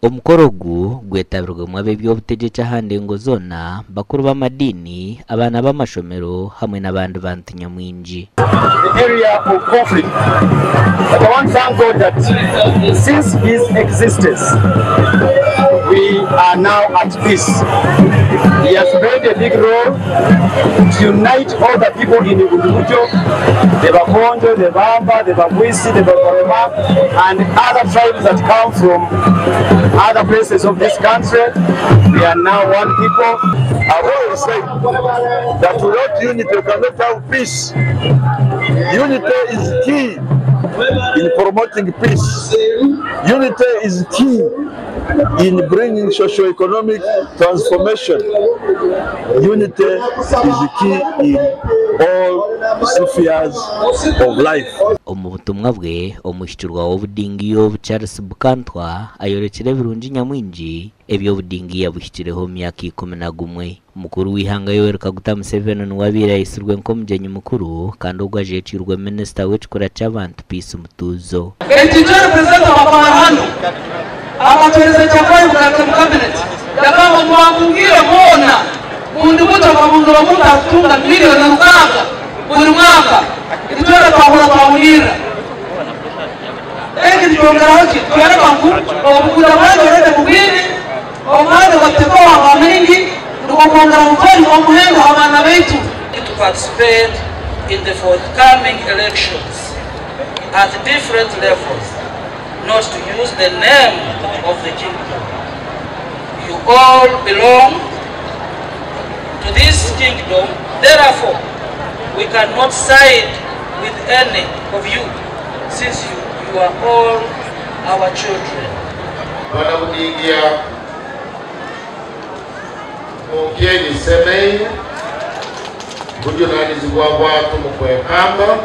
Omukorogu gwetabirwe mu by'obutegetsi ahandi ngo zona bakuru b'amadini abana b'amashomero hamwe n'abandi bantu nyamwingi. The area of conflict. But I want to thank God that since his existence, we are now at peace. He has played a big role to unite all the people in Budubujo, the Bakonjo, the Bamba, the Babwisi, the Bakoroma, and other tribes that come from other places of this country. We are now one people. I've always said that without unity we cannot have peace. Unity is key in promoting peace. Unity is key in bringing socio-economic transformation. Unity is key in all spheres of life. Omubutumwa bwe omushikirwa w'obudingiyo Charles Bukantwa ayorekere birungi nyamwingi eby'obudingi yabushyikireho myaka 11. Mukuru w'ihanga Yoweri Kaguta Museveni niwabira yisirwe nk'omugenyi mukuru kandi ubwo ajekirwe Minisita w'ekikora cy'abantu Peace Mutuzo. Ekijoro President w'abantu abatureze cyakwaye mu cabinet yakaba mwabungire mona mundu muto bamundu bamutunga milioni 7 buri mwaka itwara twahura twahurira eki twongeraho ki twara bangu obukunda bwaje rede mubiri omwana bateko abamengi ndukongera mufani wa muhengo abana baitu to participate in the forthcoming elections at different levels, not to use the name of the kingdom. You all belong to this kingdom, therefore we cannot side with any of you, since you are all our children. Wanabudigia mungeni semei kujunanizi kwa watu mkwekamba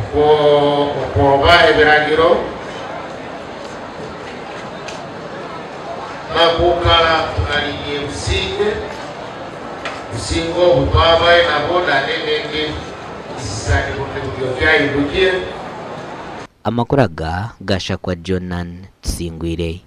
mkwoba ebiragiro nakukala tunaliye usingo obutwabaye naboda nenenge isisani kutekubyo kyayibukie. Amakuraga gashakwa Jonan Tsingwire.